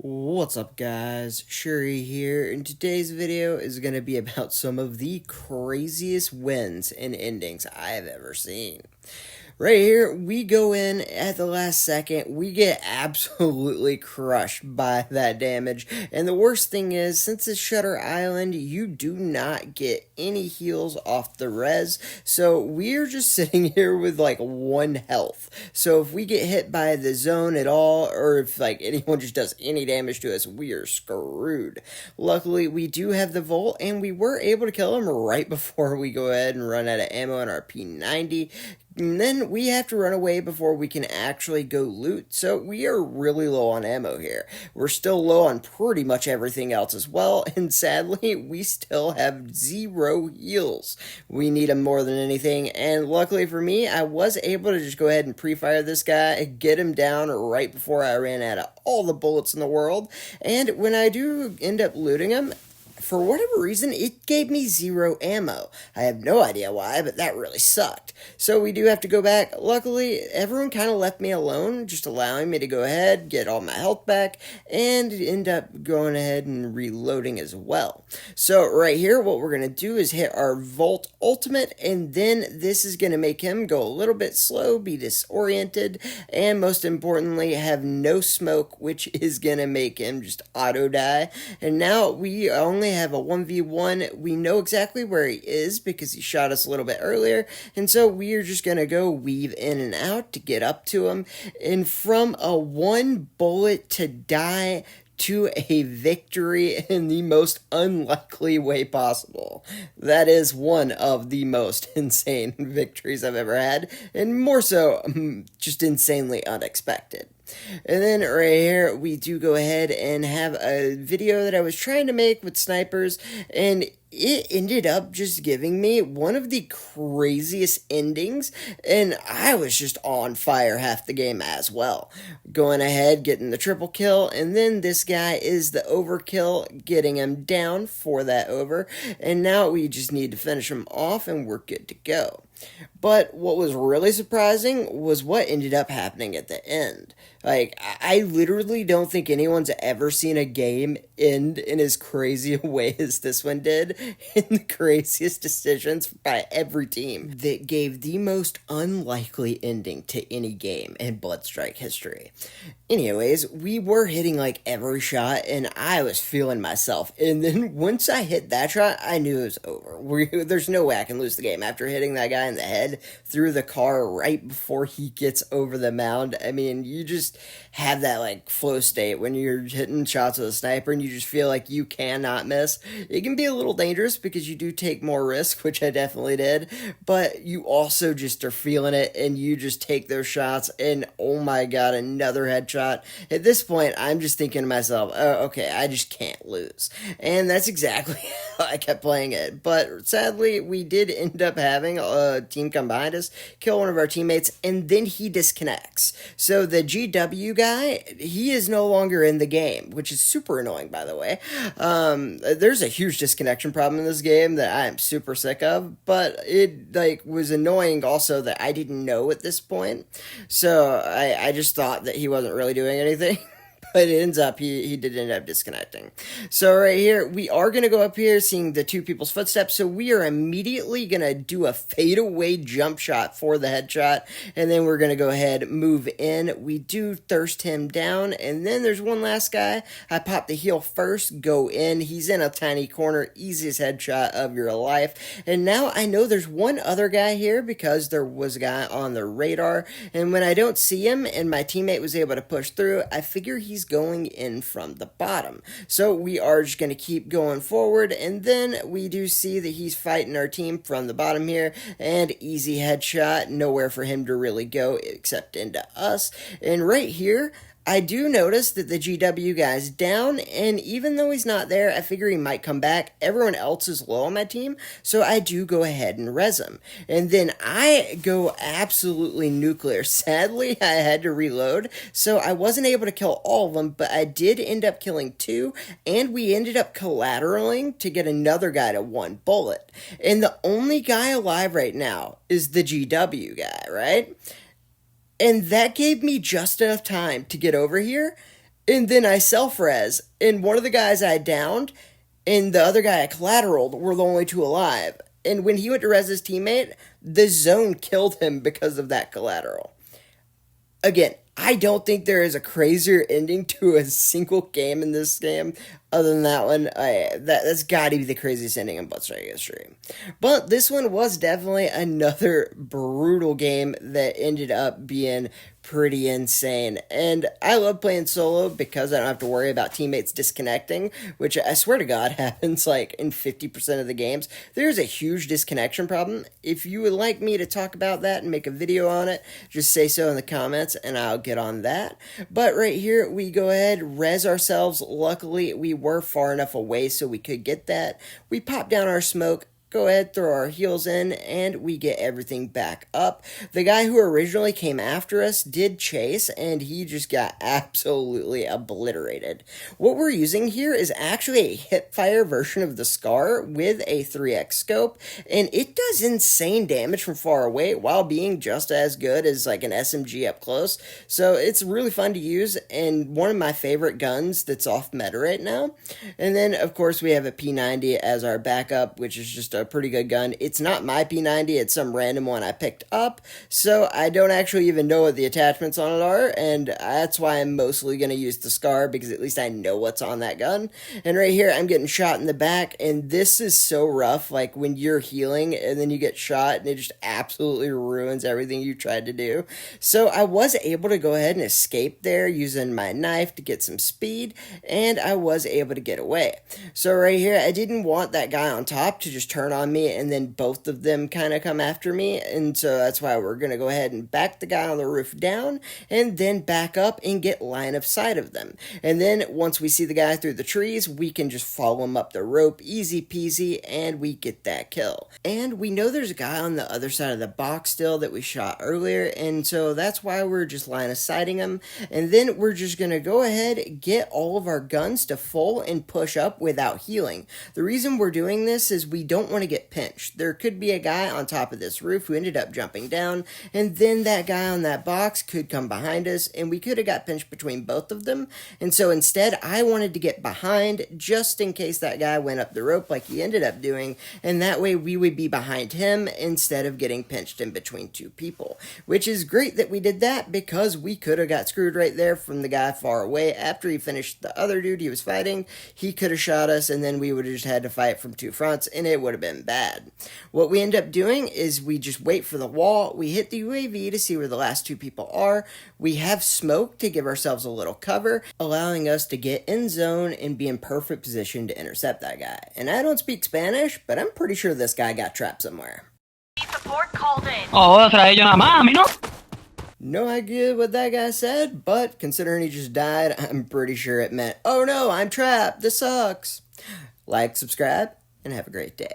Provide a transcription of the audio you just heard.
What's up guys, Shouri here, and today's video is going to be about some of the craziest wins and endings I have ever seen. Right here, we go in at the last second, we get absolutely crushed by that damage, and the worst thing is, since it's Shutter Island, you do not get any heals off the res, so we're just sitting here with like 1 health. So if we get hit by the zone at all, or if like anyone just does any damage to us, we are screwed. Luckily, we do have the Volt, and we were able to kill him right before we go ahead and run out of ammo in our P90. And then we have to run away before we can actually go loot, so we are really low on ammo here. We're still low on pretty much everything else as well, and sadly, we still have 0 heals. We need them more than anything, and luckily for me, I was able to just go ahead and pre-fire this guy, get him down right before I ran out of all the bullets in the world, and when I do end up looting him, for whatever reason, it gave me 0 ammo. I have no idea why, but that really sucked. So we do have to go back. Luckily, everyone kind of left me alone, just allowing me to go ahead, get all my health back, and end up going ahead and reloading as well. So right here, what we're going to do is hit our Volt Ultimate, and then this is going to make him go a little bit slow, be disoriented, and most importantly, have no smoke, which is going to make him just auto die. And now we only have a 1v1. We know exactly where he is because he shot us a little bit earlier, and so we are just gonna go weave in and out to get up to him, and from a 1 bullet to die to a victory in the most unlikely way possible. That is one of the most insane victories I've ever had, and more so, just insanely unexpected. And then right here, we do go ahead and have a video that I was trying to make with snipers, and it ended up just giving me one of the craziest endings, and I was just on fire half the game as well. Going ahead, getting the triple kill, and then this guy is the overkill, getting him down for that over, and now we just need to finish him off and we're good to go. But what was really surprising was what ended up happening at the end. Like, I literally don't think anyone's ever seen a game end in as crazy a way as this one did, in the craziest decisions by every team that gave the most unlikely ending to any game in bloodstrike history. Anyways, we were hitting like every shot, and I was feeling myself. And then once I hit that shot, I knew it was over. There's no way I can lose the game after hitting that guy in the head through the car right before he gets over the mound. I mean, you just have that like flow state when you're hitting shots with a sniper and you just feel like you cannot miss. It can be a little dangerous because you do take more risk, which I definitely did, but you also just are feeling it and you just take those shots, and oh my god, another headshot. At this point, I'm just thinking to myself, oh, okay, I just can't lose. And that's exactly how I kept playing it. But sadly, we did end up having a team come behind us, kill one of our teammates, and then he disconnects. So the GW guy, he is no longer in the game, which is super annoying, by the way. There's a huge disconnection problem in this game that I am super sick of, but it like was annoying also that I didn't know at this point. So I just thought that he wasn't really doing anything. But it ends up, he did end up disconnecting. So right here, we are going to go up here, seeing the 2 people's footsteps, so we are immediately going to do a fadeaway jump shot for the headshot, and then we're going to go ahead, move in. We do thirst him down, and then there's one last guy. I pop the heal first, go in. He's in a tiny corner, easiest headshot of your life. And now I know there's one other guy here because there was a guy on the radar, and when I don't see him and my teammate was able to push through, I figure he's going in from the bottom. So we are just going to keep going forward, and then we do see that he's fighting our team from the bottom here, and easy headshot, nowhere for him to really go except into us. And right here, I do notice that the GW guy's down, and even though he's not there, I figure he might come back. Everyone else is low on my team, so I do go ahead and res him. And then I go absolutely nuclear. Sadly, I had to reload, so I wasn't able to kill all of them, but I did end up killing 2, and we ended up collateraling to get another guy to 1 bullet. And the only guy alive right now is the GW guy, right? And that gave me just enough time to get over here and then I self-res, and one of the guys I downed, and the other guy I collateraled were the only two alive. And when he went to res his teammate, the zone killed him because of that collateral. Again, I don't think there is a crazier ending to a single game in this game other than that one. That's got to be the craziest ending in bloodstrike history. But this one was definitely another brutal game that ended up being pretty insane. And I love playing solo because I don't have to worry about teammates disconnecting, which I swear to God happens like in 50% of the games. There's a huge disconnection problem. If you would like me to talk about that and make a video on it, just say so in the comments and I'll get on that. But right here, we go ahead, res ourselves. Luckily, we were far enough away so we could get that. We pop down our smoke, go ahead, throw our heals in, and we get everything back up. The guy who originally came after us did chase, and he just got absolutely obliterated. What we're using here is actually a hipfire version of the Scar with a 3x scope, and it does insane damage from far away while being just as good as like an SMG up close. So it's really fun to use, and one of my favorite guns that's off meta right now. And then, of course, we have a P90 as our backup, which is just a pretty good gun. It's not my P90, it's some random one I picked up, so I don't actually even know what the attachments on it are, and that's why I'm mostly going to use the Scar, because at least I know what's on that gun. And right here, I'm getting shot in the back, and this is so rough, like when you're healing, and then you get shot, and it just absolutely ruins everything you tried to do. So I was able to go ahead and escape there using my knife to get some speed, and I was able to get away. So right here, I didn't want that guy on top to just turn on me and then both of them kind of come after me, and so that's why we're going to go ahead and back the guy on the roof down and then back up and get line of sight of them. And then once we see the guy through the trees, we can just follow him up the rope, easy peasy, and we get that kill. And we know there's a guy on the other side of the box still that we shot earlier, and so that's why we're just line of sighting him. And then we're just going to go ahead, get all of our guns to full and push up without healing. The reason we're doing this is we don't want to get pinched. There could be a guy on top of this roof who ended up jumping down, and then that guy on that box could come behind us, and we could have got pinched between both of them. And so instead, I wanted to get behind just in case that guy went up the rope like he ended up doing, and that way we would be behind him instead of getting pinched in between two people. Which is great that we did that, because we could have got screwed right there from the guy far away. After he finished the other dude he was fighting, he could have shot us, and then we would have just had to fight from two fronts, and it would have been bad. What we end up doing is we just wait for the wall, we hit the UAV to see where the last two people are, we have smoke to give ourselves a little cover, allowing us to get in zone and be in perfect position to intercept that guy. And I don't speak Spanish, but I'm pretty sure this guy got trapped somewhere. Support called in. Oh, trae yo nada más, a mí no. No idea what that guy said, but considering he just died, I'm pretty sure it meant, oh no, I'm trapped, this sucks. Like, subscribe, and have a great day.